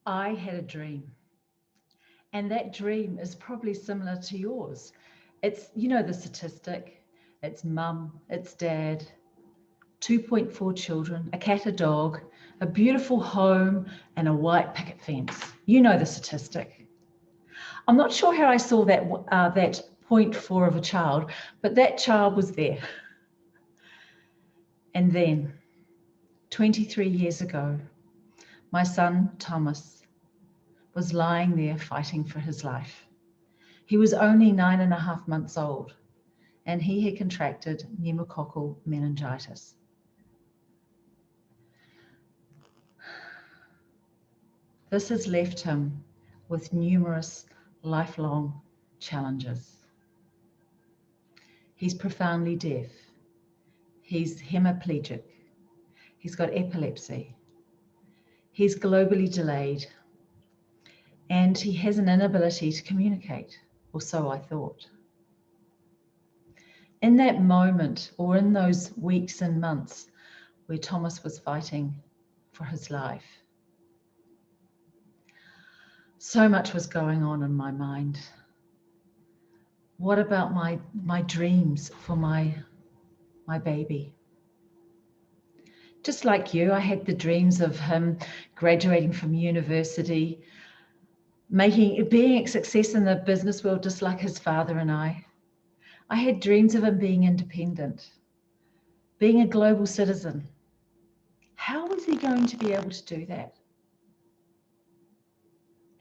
I had a dream, and that dream is probably similar to yours. It's, you know, the statistic, it's mum, it's dad, 2.4 children, a cat, a dog, a beautiful home, and a white picket fence. You know the statistic. I'm not sure how I saw that zero point 0.4 of a child, but that child was there. And then, 23 years ago, my son Thomas was lying there fighting for his life. He was only 9.5 months old, and he had contracted pneumococcal meningitis. This has left him with numerous lifelong challenges. He's profoundly deaf. He's hemiplegic. He's got epilepsy. He's globally delayed. And he has an inability to communicate, or so I thought. In that moment, or in those weeks and months where Thomas was fighting for his life, so much was going on in my mind. What about my dreams for my baby? Just like you, I had the dreams of him graduating from university, being a success in the business world, just like his father and I. I had dreams of him being independent, being a global citizen. How was he going to be able to do that?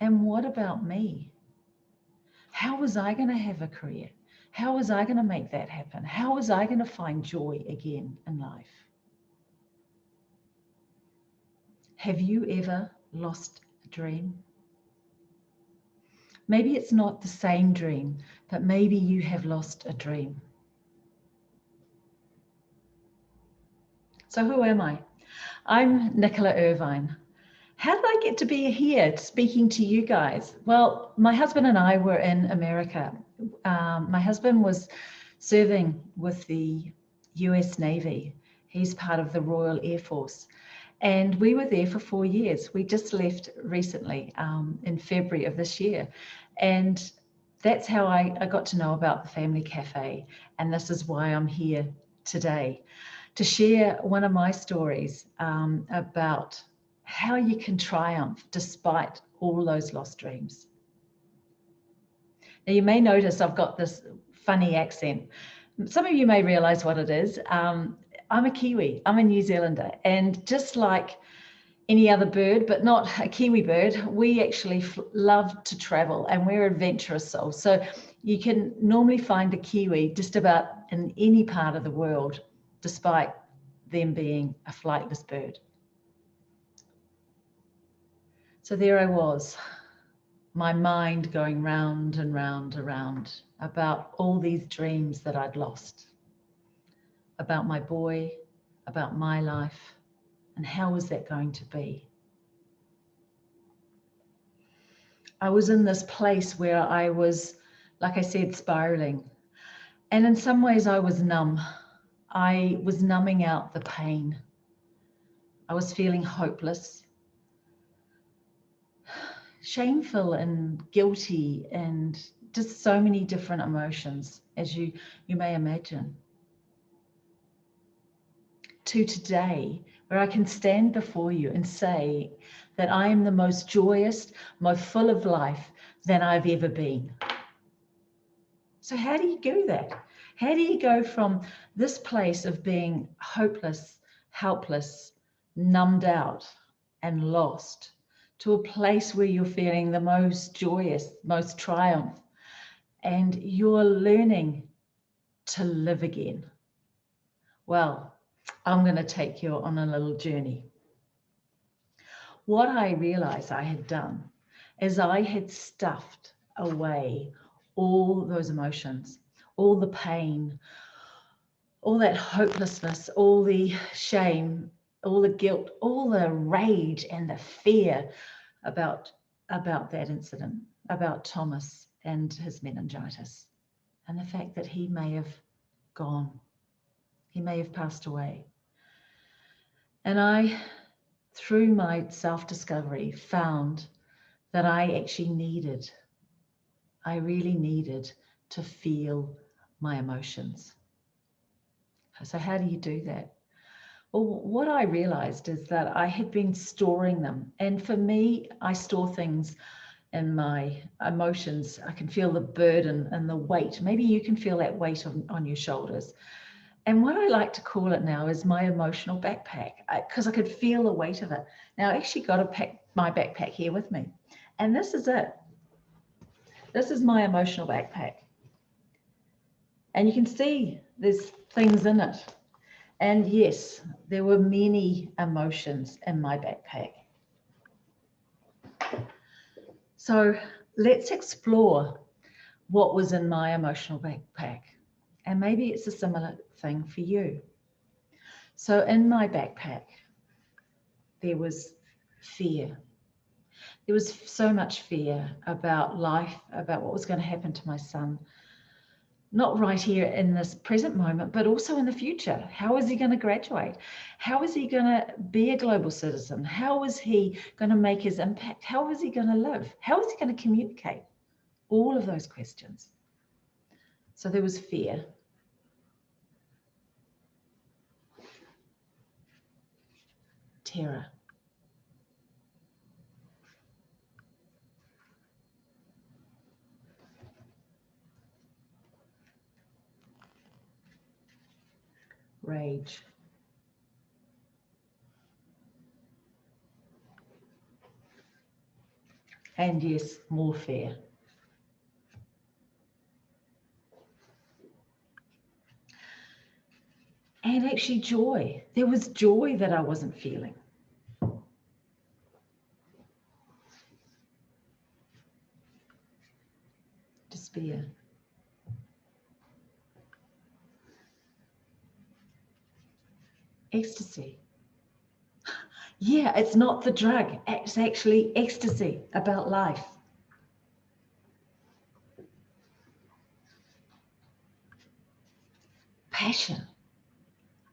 And what about me? How was I going to have a career? How was I going to make that happen? How was I going to find joy again in life? Have you ever lost a dream? Maybe it's not the same dream, but maybe you have lost a dream. So who am I? I'm Nicola Irvine. How did I get to be here speaking to you guys? Well, my husband and I were in America. My husband was serving with the US Navy. He's part of the Royal Air Force. And we were there for 4 years. We just left recently in February of this year. And that's how I got to know about the Family Cafe. And this is why I'm here today to share one of my stories about how you can triumph despite all those lost dreams. Now, you may notice I've got this funny accent. Some of you may realize what it is. I'm a Kiwi, I'm a New Zealander, and just like any other bird, but not a Kiwi bird, we actually love to travel and we're adventurous souls. So you can normally find a Kiwi just about in any part of the world, despite them being a flightless bird. So there I was, my mind going round and round and round about all these dreams that I'd lost, about my boy, about my life, and how was that going to be? I was in this place where I was, like I said, spiraling. And in some ways I was numb. I was numbing out the pain. I was feeling hopeless, shameful and guilty, and just so many different emotions, as you may imagine. To today, where I can stand before you and say that I am the most joyous, most full of life than I've ever been. So how do you do that? How do you go from this place of being hopeless, helpless, numbed out, and lost to a place where you're feeling the most joyous, most triumph, and you're learning to live again? Well, I'm going to take you on a little journey. What I realized I had done is I had stuffed away all those emotions, all the pain, all that hopelessness, all the shame, all the guilt, all the rage and the fear about that incident, about Thomas and his meningitis, and the fact that he may have gone, he may have passed away. And I through my self-discovery, found that I really needed to feel my emotions. So how do you do that? Well, what I realized is that I had been storing them. And for me, I store things in my emotions. I can feel the burden and the weight. Maybe you can feel that weight on your shoulders. And what I like to call it now is my emotional backpack, because I could feel the weight of it. Now, I actually got my backpack here with me. And this is it. This is my emotional backpack. And you can see there's things in it. And yes, there were many emotions in my backpack. So let's explore what was in my emotional backpack. And maybe it's a similar thing for you. So in my backpack, there was fear. There was so much fear about life, about what was going to happen to my son. Not right here in this present moment, but also in the future. How is he going to graduate? How is he going to be a global citizen? How is he going to make his impact? How is he going to live? How is he going to communicate? All of those questions. So there was fear. Terror. Rage. And yes, more fear. And actually joy. There was joy that I wasn't feeling. Despair. Ecstasy. Yeah, it's not the drug. It's actually ecstasy about life. Passion.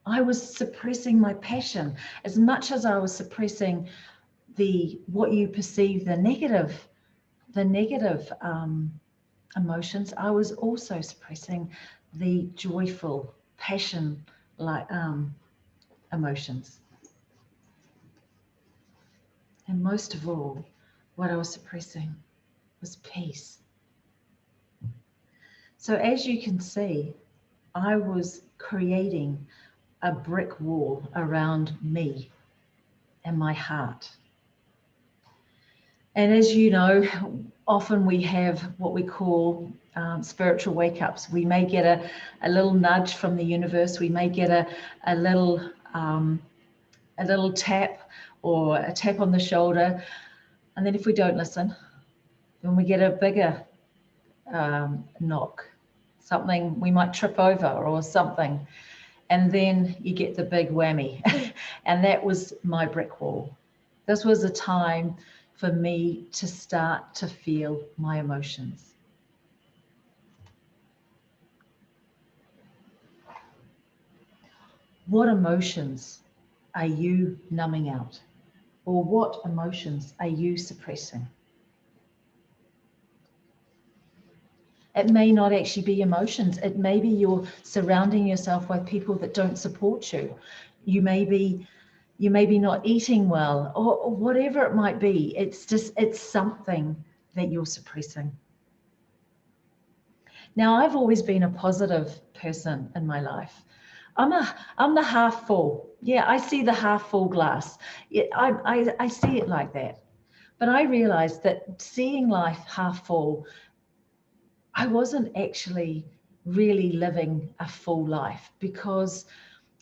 I was suppressing my passion as much as I was suppressing what you perceive the negative emotions. I was also suppressing the joyful passion emotions. And most of all, what I was suppressing was peace. So as you can see, I was creating a brick wall around me and my heart. And as you know, often we have what we call spiritual wake-ups. We may get a little nudge from the universe. We may get a little tap or a tap on the shoulder. And then if we don't listen, then we get a bigger knock. Something we might trip over or something. And then you get the big whammy. And that was my brick wall. This was a time for me to start to feel my emotions. What emotions are you numbing out? Or what emotions are you suppressing? It may not actually be emotions. It may be you're surrounding yourself with people that don't support you. You may be not eating well, or whatever it might be. It's something that you're suppressing. Now, I've always been a positive person in my life. I'm the half full. Yeah, I see the half full glass. I see it like that. But I realized that seeing life half full, I wasn't actually really living a full life because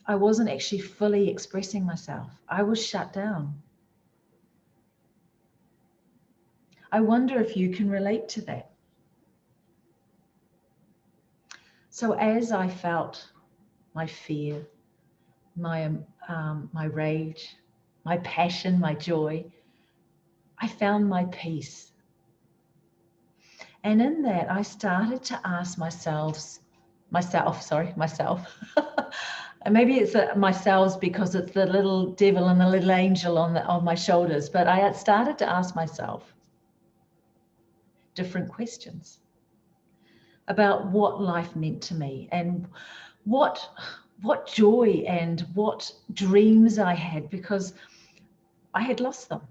I wasn't actually fully expressing myself. I was shut down. I wonder if you can relate to that. So as I felt my fear, my rage, my passion, my joy, I found my peace. And in that, I started to ask myself, And maybe it's myself because it's the little devil and the little angel on my shoulders. But I had started to ask myself different questions about what life meant to me and what joy and what dreams I had, because I had lost them.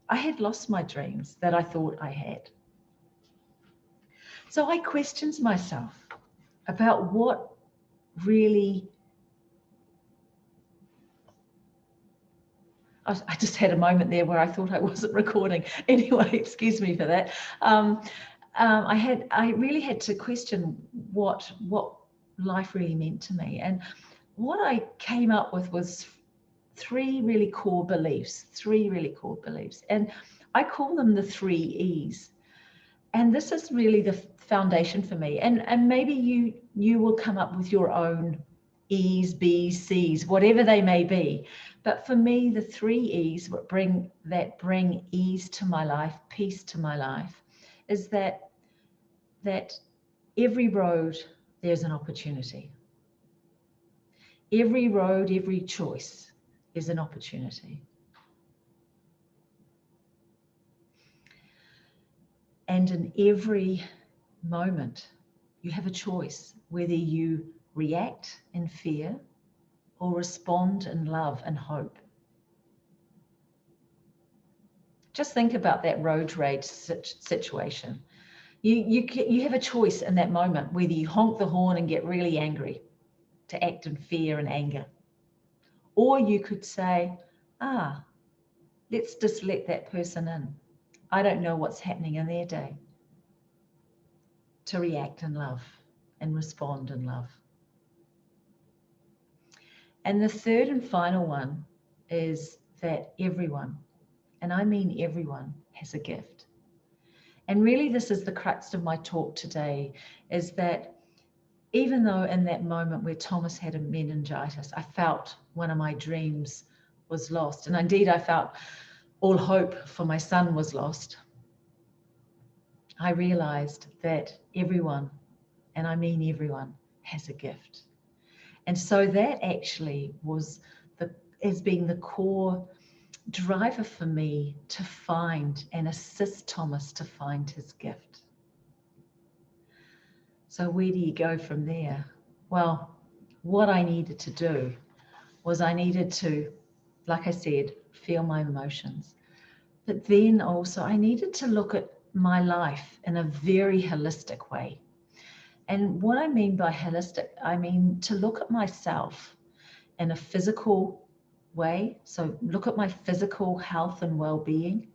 I had lost my dreams that I thought I had. So I questioned myself about what really. I just had a moment there where I thought I wasn't recording. Anyway, excuse me for that. I really had to question what life really meant to me. And what I came up with was three really core beliefs. And I call them the 3 E's. And this is really the foundation for me. And maybe you will come up with your own E's, B's, C's, whatever they may be. But for me, the 3 E's bring ease to my life, peace to my life, is that every road, there's an opportunity. Every road, every choice is an opportunity. And in every moment, you have a choice whether you react in fear or respond in love and hope. Just think about that road rage situation. You have a choice in that moment whether you honk the horn and get really angry, to act in fear and anger. Or you could say, let's just let that person in. I don't know what's happening in their day. To react in love and respond in love. And the third and final one is that everyone, and I mean everyone, has a gift. And really this is the crux of my talk today, is that even though in that moment where Thomas had a meningitis, I felt one of my dreams was lost. And indeed I felt all hope for my son was lost. I realized that everyone, and I mean everyone, has a gift. And so that actually has been the core driver for me to find and assist Thomas to find his gift. So where do you go from there? Well, what I needed to do was I needed to, like I said, feel my emotions. But then also I needed to look at my life in a very holistic way. And what I mean by holistic, I mean to look at myself in a physical way. So look at my physical health and well-being,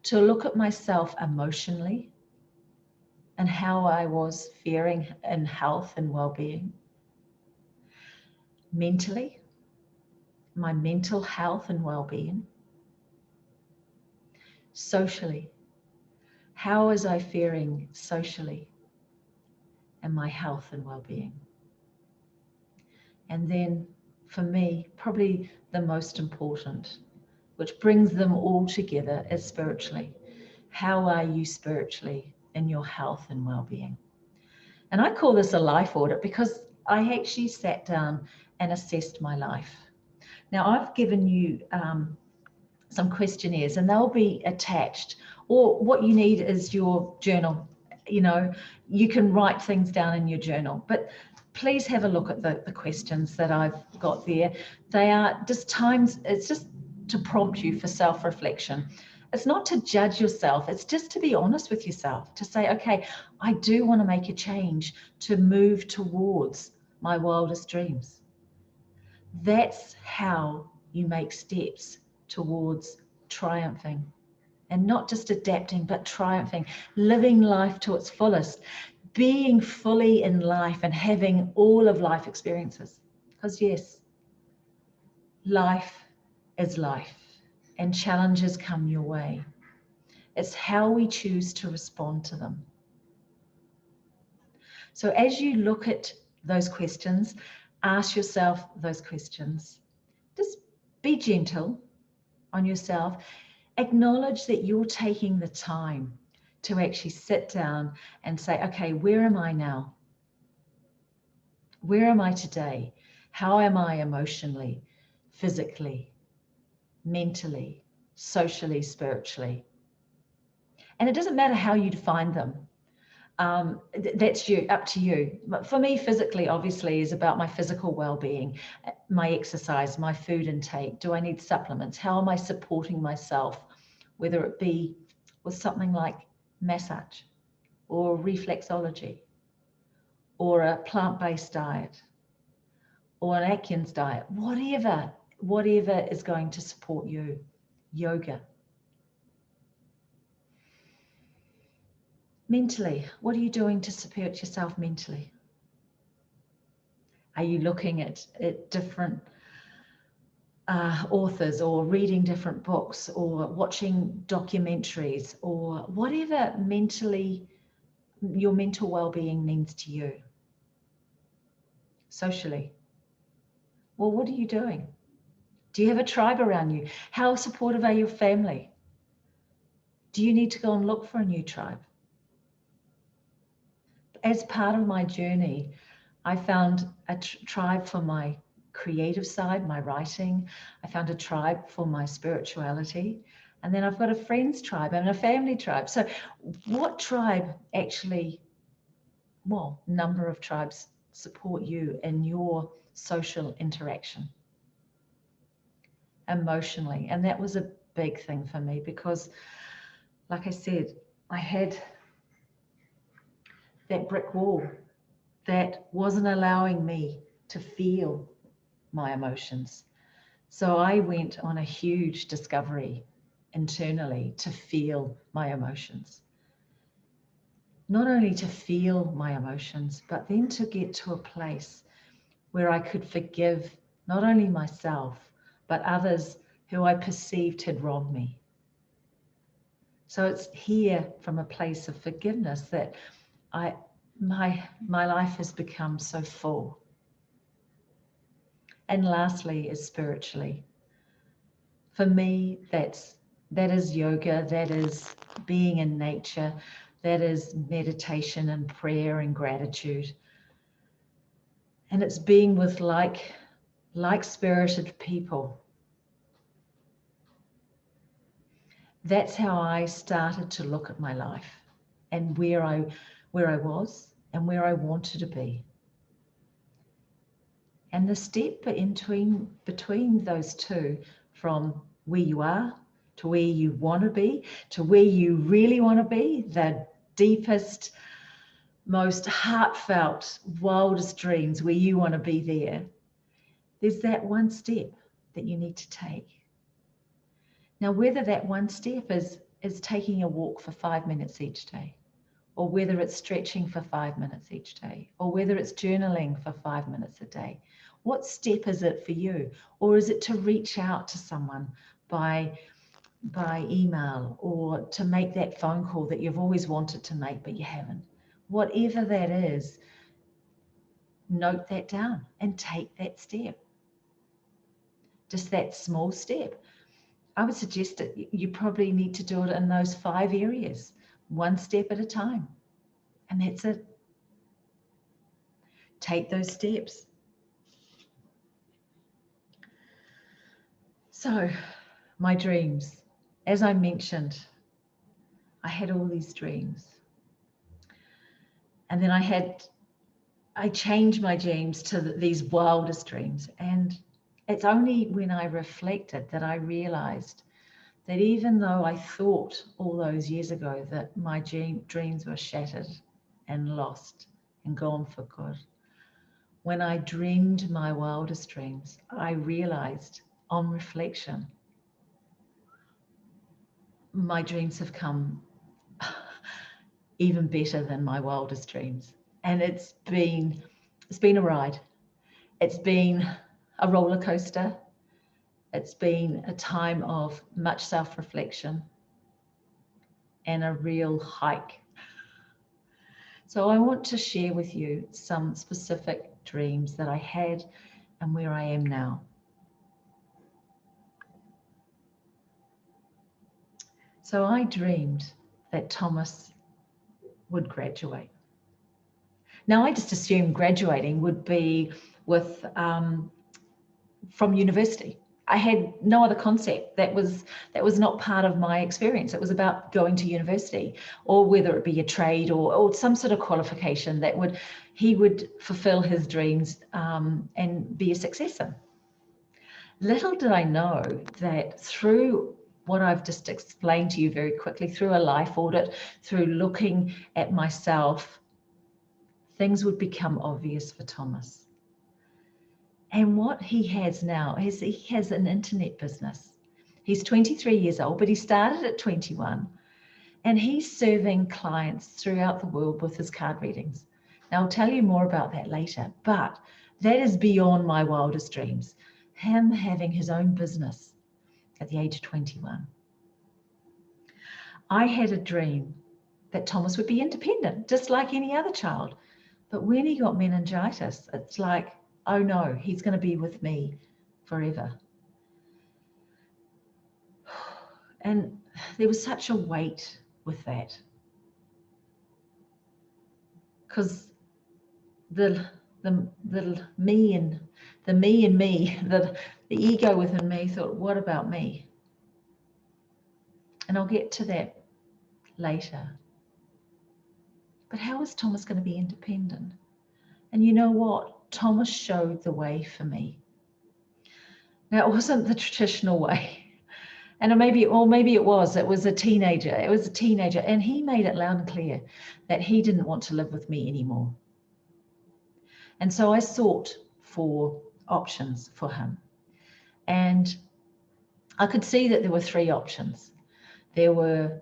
to look at myself emotionally and how I was faring in health and well-being, mentally, my mental health and well-being, socially, how was I faring socially and my health and well-being. And then for me, probably the most important, which brings them all together, is spiritually. How are you spiritually in your health and well-being? And I call this a life audit because I actually sat down and assessed my life. Now I've given you some questionnaires and they'll be attached, or what you need is your journal. You can write things down in your journal, but please have a look at the questions that I've got there. They are just times, it's just to prompt you for self-reflection. It's not to judge yourself, it's just to be honest with yourself, to say, okay, I do want to make a change to move towards my wildest dreams. That's how you make steps towards triumphing, and not just adapting, but triumphing, living life to its fullest, being fully in life and having all of life experiences. Because yes, life is life and challenges come your way. It's how we choose to respond to them. So as you look at those questions, ask yourself those questions. Just be gentle on yourself. Acknowledge that you're taking the time to actually sit down and say, okay, where am I now? Where am I today? How am I emotionally, physically, mentally, socially, spiritually? And it doesn't matter how you define them. That's up to you. But for me, physically, obviously, is about my physical well-being, my exercise, my food intake. Do I need supplements? How am I supporting myself, whether it be with something like massage or reflexology or a plant-based diet or an Atkins diet, whatever is going to support you. Yoga. Mentally, what are you doing to support yourself mentally? Are you looking at different authors, or reading different books, or watching documentaries, or whatever mentally your mental well-being means to you? Socially, well, what are you doing? Do you have a tribe around you? How supportive are your family? Do you need to go and look for a new tribe? As part of my journey, I found a tribe for my creative side, my writing. I found a tribe for my spirituality. And then I've got a friends tribe and a family tribe. So what tribe actually, well, number of tribes support you in your social interaction emotionally? And that was a big thing for me because, like I said, I had that brick wall that wasn't allowing me to feel my emotions. So I went on a huge discovery internally to feel my emotions. Not only to feel my emotions, but then to get to a place where I could forgive not only myself, but others who I perceived had wronged me. So it's here from a place of forgiveness that my life has become so full. And lastly is spiritually. For me, that is yoga, that is being in nature, that is meditation and prayer and gratitude. And it's being with like-spirited people. That's how I started to look at my life and where I was and where I wanted to be. And the step between those two, from where you are to where you want to be, to where you really want to be, the deepest, most heartfelt, wildest dreams, where you want to be there, there's that one step that you need to take. Now, whether that one step is taking a walk for 5 minutes each day, or whether it's stretching for 5 minutes each day, or whether it's journaling for 5 minutes a day, what step is it for you? Or is it to reach out to someone by email, or to make that phone call that you've always wanted to make but you haven't? Whatever that is, note that down and take that step. Just that small step. I would suggest that you probably need to do it in those 5 areas, one step at a time. And that's it. Take those steps. So, my dreams. As I mentioned, I had all these dreams. And then I changed my dreams to these wildest dreams. And it's only when I reflected that I realized that even though I thought all those years ago that my dreams were shattered and lost and gone for good, when I dreamed my wildest dreams, I realized on reflection, my dreams have come even better than my wildest dreams. And it's been a ride. It's been a roller coaster. It's been a time of much self-reflection and a real hike. So I want to share with you some specific dreams that I had and where I am now. So I dreamed that Thomas would graduate. Now, I just assumed graduating would be with from university. I had no other concept. That was not part of my experience. It was about going to university, or whether it be a trade or some sort of qualification that he would fulfill his dreams and be a successor. Little did I know that through what I've just explained to you very quickly, through a life audit, through looking at myself, things would become obvious for Thomas. And what he has now is he has an internet business. He's 23 years old, but he started at 21, and he's serving clients throughout the world with his card readings. Now, I'll tell you more about that later, but that is beyond my wildest dreams. Him having his own business at the age of 21. I had a dream that Thomas would be independent, just like any other child. But when he got meningitis, it's like, oh no, he's going to be with me forever. And there was such a weight with that, because the me and me, the ego within me thought, what about me? And I'll get to that later. But how is Thomas going to be independent? And you know what? Thomas showed the way for me. Now, it wasn't the traditional way. And maybe it was. It was a teenager. And he made it loud and clear that he didn't want to live with me anymore. And so I sought for options for him. And I could see that there were three options. There were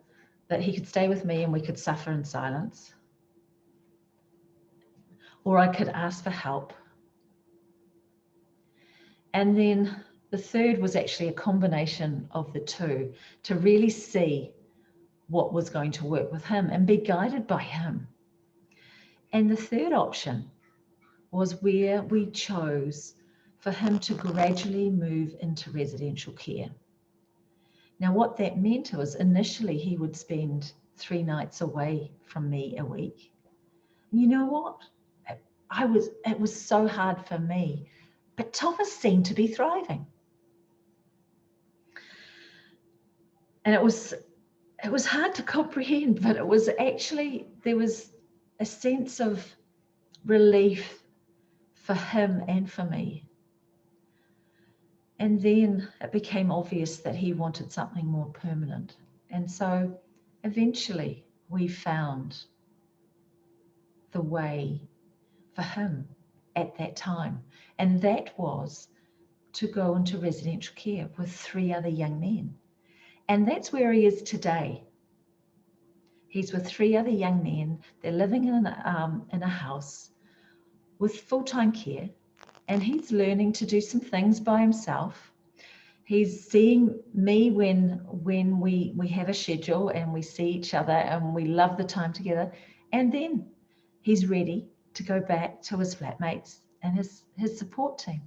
that he could stay with me and we could suffer in silence, or I could ask for help. And then the third was actually a combination of the two, to really see what was going to work with him and be guided by him. And the third option was where we chose for him to gradually move into residential care. Now, what that meant was initially he would spend 3 nights away from me a week. And you know what? It was so hard for me, but Thomas seemed to be thriving. And it was hard to comprehend, but it was actually, there was a sense of relief for him and for me. And then it became obvious that he wanted something more permanent. And so eventually we found the way for him at that time. And that was to go into residential care with 3 other young men. And that's where he is today. He's with 3 other young men. They're living in a house with full-time care, and he's learning to do some things by himself. He's seeing me when we have a schedule and we see each other and we love the time together. And then he's ready to go back to his flatmates and his support team.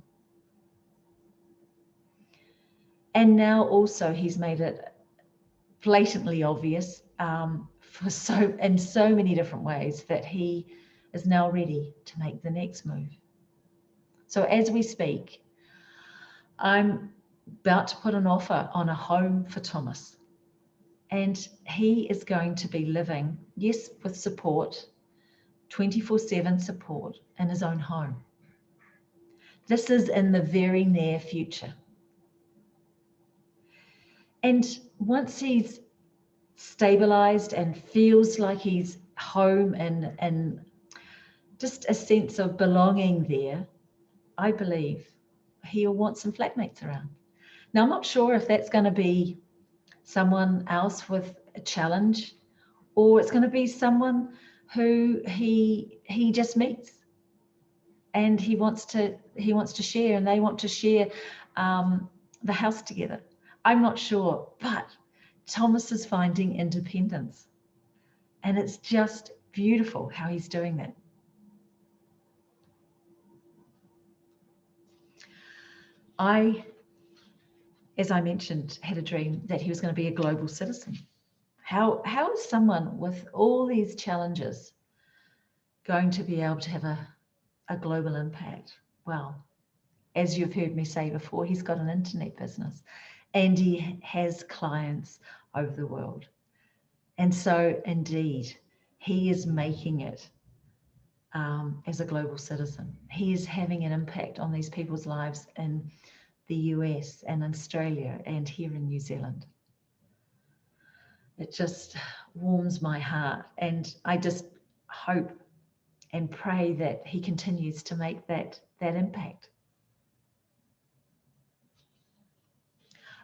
And now also he's made it blatantly obvious in so many different ways that he is now ready to make the next move. So as we speak, I'm about to put an offer on a home for Thomas. And he is going to be living, yes, with support, 24/7 support in his own home. This is in the very near future. And once he's stabilized and feels like he's home and just a sense of belonging there, I believe he'll want some flatmates around. Now, I'm not sure if that's going to be someone else with a challenge, or it's going to be someone who he just meets and he wants to share, and they want to share the house together. I'm not sure, but Thomas is finding independence, and it's just beautiful how he's doing that. As I mentioned, had a dream that he was going to be a global citizen. How is someone with all these challenges going to be able to have a global impact? well, as you've heard me say before, he's got an internet business and he has clients over the world. And so indeed, he is making it as a global citizen. He is having an impact on these people's lives in the US and Australia and here in New Zealand. It just warms my heart, and I just hope and pray that he continues to make that impact.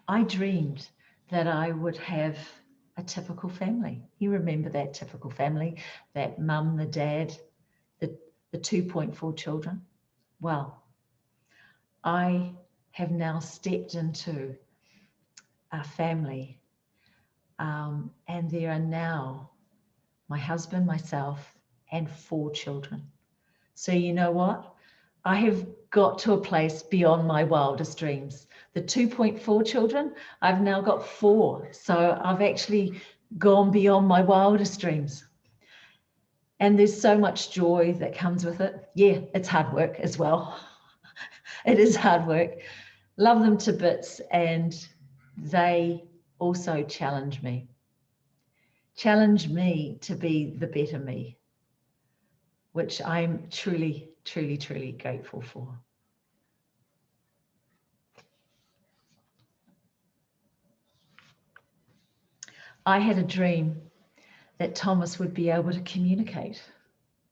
I dreamed that I would have a typical family. You remember that typical family, that mum, the dad, the 2.4 children. Well, I have now stepped into a family, and there are now my husband, myself, and 4 children. So you know what? I have got to a place beyond my wildest dreams. The 2.4 children, I've now got 4. So I've actually gone beyond my wildest dreams. And there's so much joy that comes with it. Yeah, it's hard work as well. It is hard work. Love them to bits, and they also challenge me. Challenge me to be the better me, which I'm truly, truly, truly grateful for. I had a dream that Thomas would be able to communicate.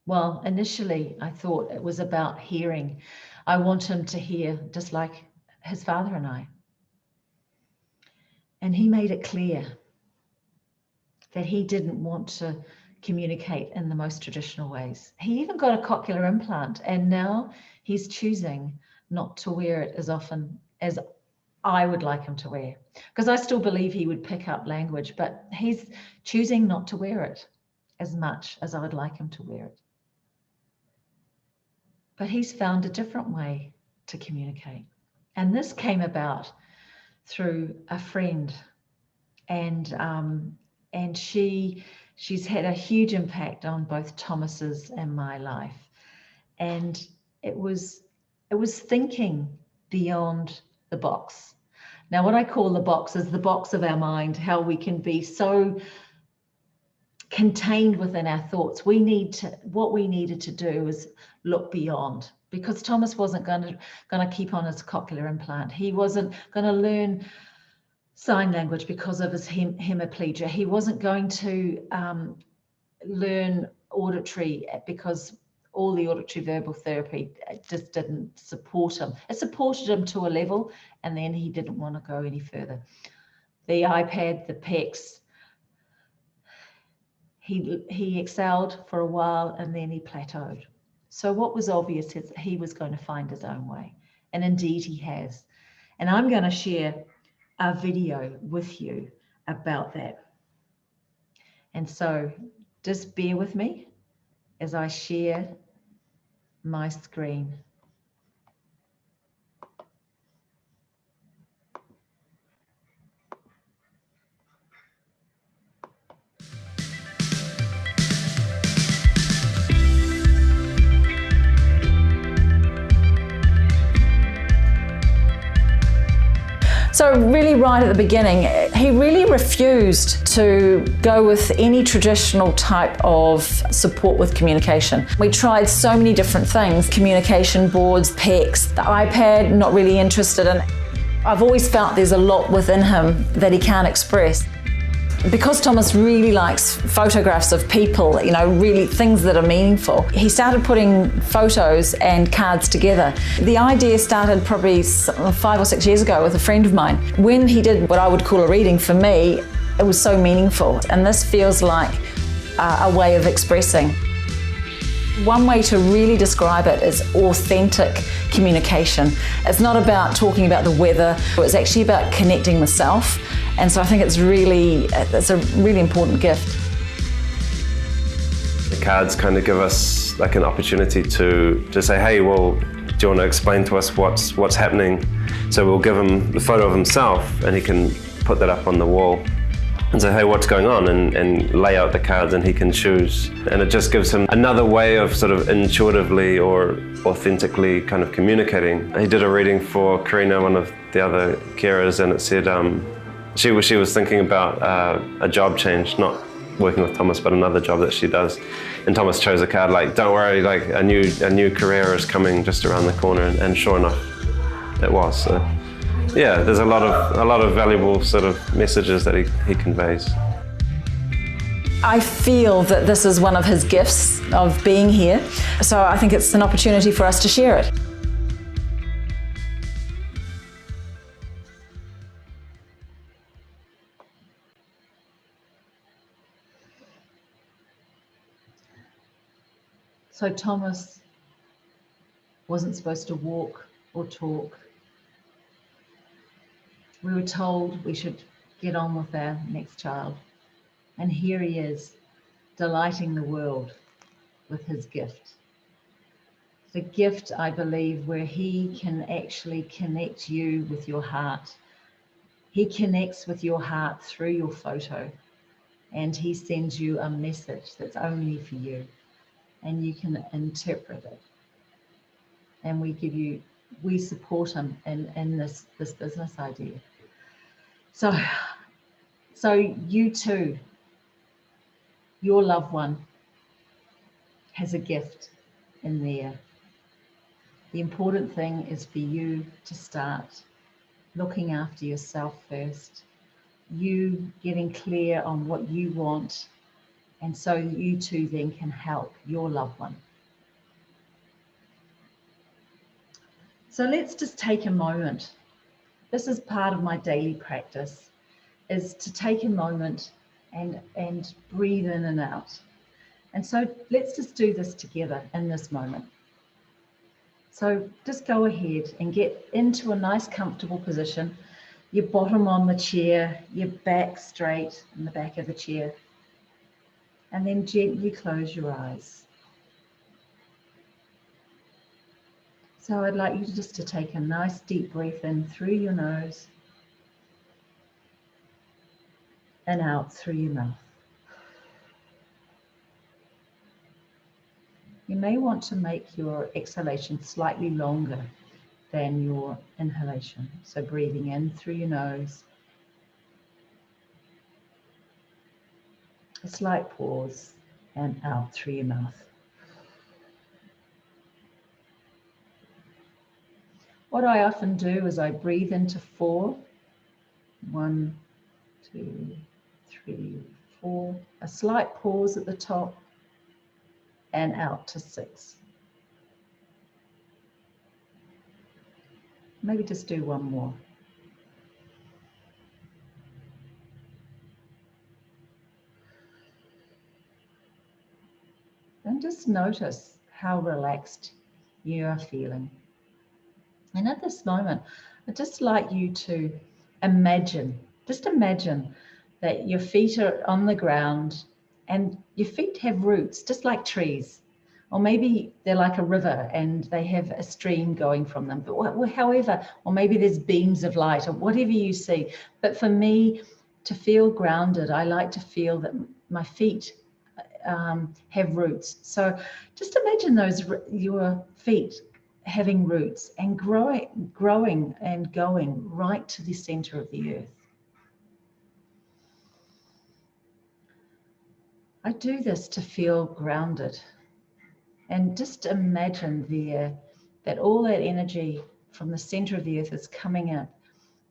Well, initially I thought it was about hearing. I want him to hear just like his father and I. And he made it clear that he didn't want to communicate in the most traditional ways. He even got a cochlear implant, and now he's choosing not to wear it as often as I would like him to wear, because I still believe he would pick up language, but he's choosing not to wear it as much as I would like him to wear it. But he's found a different way to communicate. And this came about through a friend, and she's had a huge impact on both Thomas's and my life. And it was thinking beyond the box. Now, what I call the box is the box of our mind, how we can be so contained within our thoughts. What we needed to do is look beyond, because Thomas wasn't going to keep on his cochlear implant. He wasn't going to learn sign language because of his hemiplegia. He wasn't going to learn auditory because all the auditory verbal therapy just didn't support him. It supported him to a level, and then he didn't want to go any further. The iPad, the PECs, he excelled for a while, and then he plateaued. So what was obvious is he was going to find his own way, and indeed he has. And I'm going to share a video with you about that. And so just bear with me as I share my screen. So really right at the beginning, he really refused to go with any traditional type of support with communication. We tried so many different things, communication boards, PECs, the iPad, not really interested in. I've always felt there's a lot within him that he can't express. Because Thomas really likes photographs of people, you know, really things that are meaningful, he started putting photos and cards together. The idea started probably 5 or 6 years ago with a friend of mine. When he did what I would call a reading, for me, it was so meaningful. And this feels like a way of expressing. One way to really describe it is authentic communication. It's not about talking about the weather, it's actually about connecting with self. And so I think it's a really important gift. The cards kind of give us like an opportunity to say, hey, well, do you want to explain to us what's happening? So we'll give him the photo of himself, and he can put that up on the wall. and say, hey, what's going on? And lay out the cards, and he can choose. And it just gives him another way of sort of intuitively or authentically kind of communicating. He did a reading for Karina, one of the other carers, and it said she was thinking about a job change, not working with Thomas, but another job that she does. And Thomas chose a card like, don't worry, like a new career is coming just around the corner, and sure enough, it was. So, yeah, there's a lot of valuable sort of messages that he conveys. I feel that this is one of his gifts of being here, so I think it's an opportunity for us to share it. So Thomas wasn't supposed to walk or talk. We were told we should get on with our next child. And here he is, delighting the world with his gift. The gift, I believe, where he can actually connect you with your heart. He connects with your heart through your photo, and he sends you a message that's only for you, and you can interpret it. And we support him in this business idea. So you too, your loved one has a gift in there. The important thing is for you to start looking after yourself first, you getting clear on what you want, and so you too then can help your loved one. So let's just take a moment. This is part of my daily practice, is to take a moment and breathe in and out. And so let's just do this together in this moment. So just go ahead and get into a nice comfortable position, your bottom on the chair, your back straight in the back of the chair, and then gently close your eyes. So I'd like you just to take a nice deep breath in through your nose and out through your mouth. You may want to make your exhalation slightly longer than your inhalation. So breathing in through your nose, a slight pause, and out through your mouth. What I often do is I breathe into 4. 1, 2, 3, 4. A slight pause at the top and out to 6. Maybe just do one more. And just notice how relaxed you are feeling. And at this moment, I'd just like you to imagine that your feet are on the ground and your feet have roots, just like trees. Or maybe they're like a river and they have a stream going from them. But however, or maybe there's beams of light or whatever you see. But for me, to feel grounded, I like to feel that my feet have roots. So just imagine your feet having roots and growing and going right to the center of the earth. I do this to feel grounded, and just imagine that all that energy from the center of the earth is coming up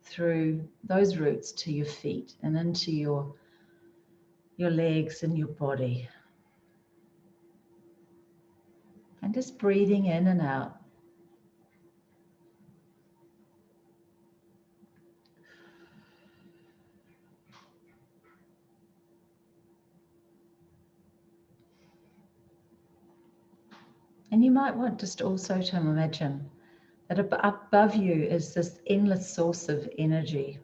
through those roots to your feet and into your legs and your body. And just breathing in and out. And you might want just also to imagine that above you is this endless source of energy.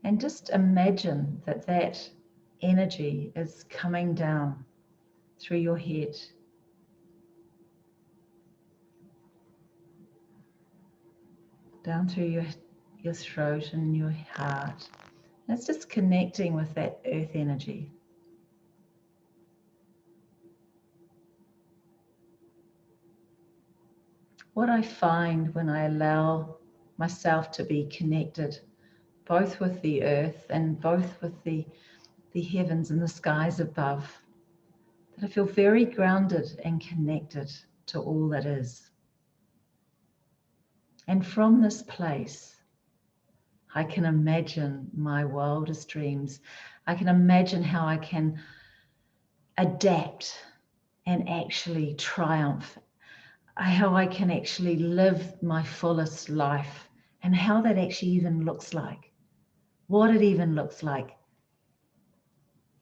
And just imagine that energy is coming down through your head, down through your throat and your heart, It's just connecting with that earth energy. What I find when I allow myself to be connected, both with the earth and both with the heavens and the skies above, that I feel very grounded and connected to all that is. And from this place, I can imagine my wildest dreams. I can imagine how I can adapt and actually triumph, how I can actually live my fullest life, and how that actually even looks like, what it even looks like.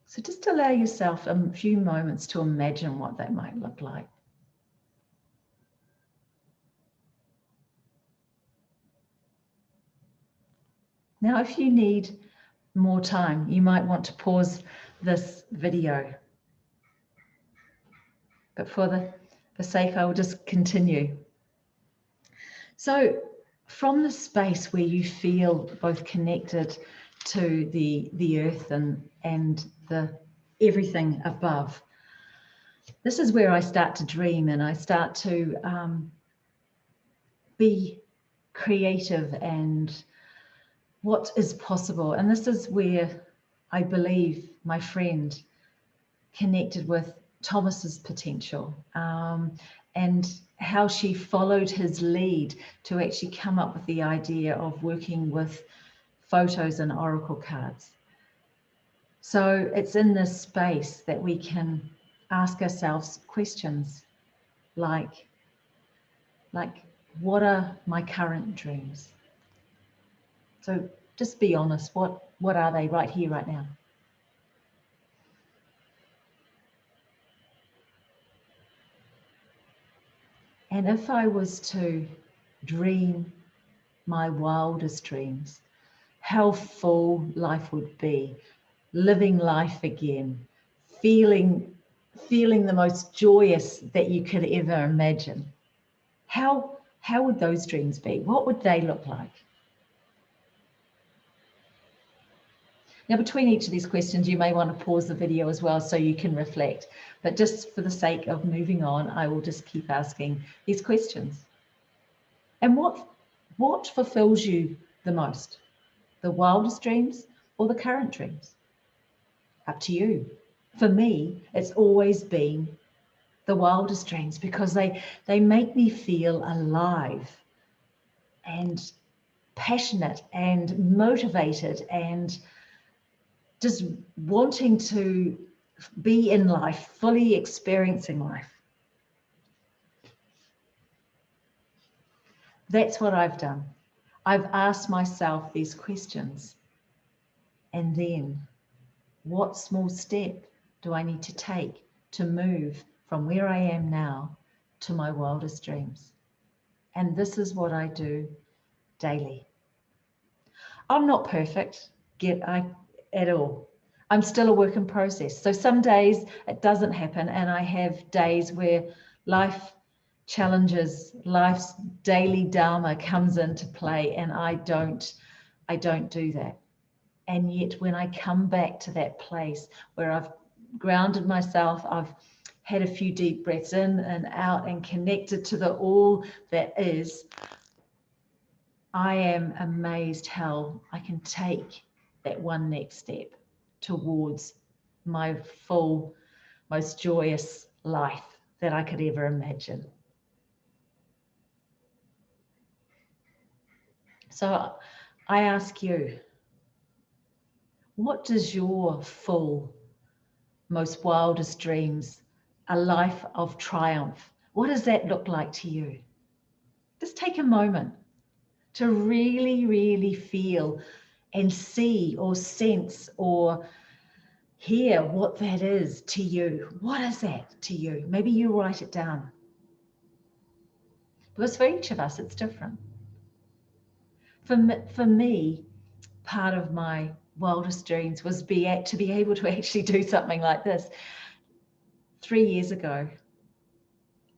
So just allow yourself a few moments to imagine what that might look like. Now, if you need more time, you might want to pause this video. But for the sake, I will just continue. So from the space where you feel both connected to the earth and the everything above, this is where I start to dream, and I start to be creative and what is possible. And this is where I believe my friend connected with Thomas's potential, and how she followed his lead to actually come up with the idea of working with photos and oracle cards. So it's in this space that we can ask ourselves questions like what are my current dreams? So just be honest, what are they right here, right now? And if I was to dream my wildest dreams, how full life would be, living life again, feeling the most joyous that you could ever imagine. How would those dreams be? What would they look like? Now, between each of these questions, you may want to pause the video as well so you can reflect. But just for the sake of moving on, I will just keep asking these questions. And what fulfills you the most? The wildest dreams or the current dreams? Up to you. For me, it's always been the wildest dreams, because they make me feel alive and passionate and motivated and just wanting to be in life, fully experiencing life. That's what I've done. I've asked myself these questions. And then, what small step do I need to take to move from where I am now to my wildest dreams? And this is what I do daily. I'm not perfect at all. I'm still a work in process. So some days it doesn't happen, and I have days where life challenges, life's daily dharma comes into play, and I don't do that. And yet when I come back to that place where I've grounded myself, I've had a few deep breaths in and out and connected to the all that is, I am amazed how I can take that one next step towards my full, most joyous life that I could ever imagine. So I ask you, what does your full, most wildest dreams, a life of triumph, what does that look like to you? Just take a moment to really, really feel and see or sense or hear what that is to you. What is that to you? Maybe you write it down. Because for each of us, it's different. For me, part of my wildest dreams was to be able to actually do something like this. 3 years ago,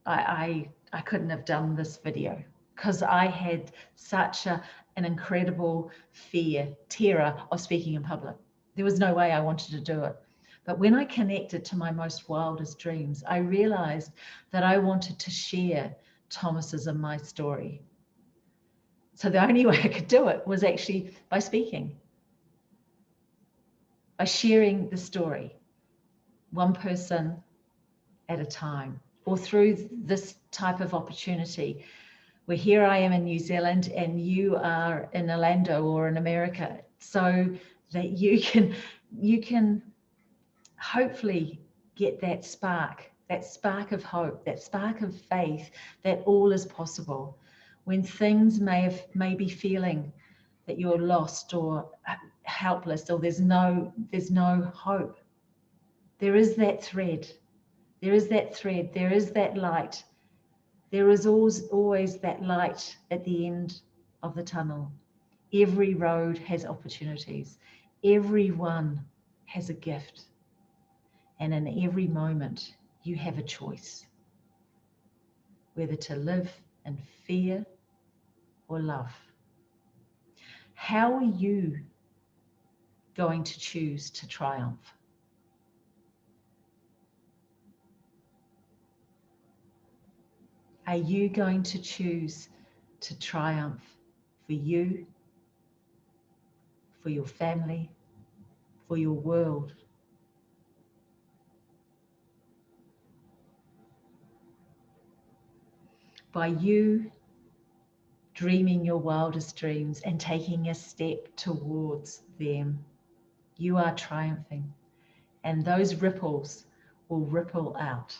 I couldn't have done this video. because I had such an incredible terror of speaking in public. There was no way I wanted to do it. But when I connected to my most wildest dreams, I realized that I wanted to share Thomas's and my story. So the only way I could do it was actually by speaking, by sharing the story, one person at a time, or through this type of opportunity where here I am in New Zealand and you are in Orlando or in America, so that you can hopefully get that spark of hope, that spark of faith that all is possible. When things may be feeling that you're lost or helpless or there's no hope, there is that thread. There is that thread. There is that light. There is always that light at the end of the tunnel. Every road has opportunities. Everyone has a gift. And in every moment, you have a choice, whether to live in fear or love. How are you going to choose to triumph? Are you going to choose to triumph for you, for your family, for your world? By you dreaming your wildest dreams and taking a step towards them, you are triumphing, and those ripples will ripple out.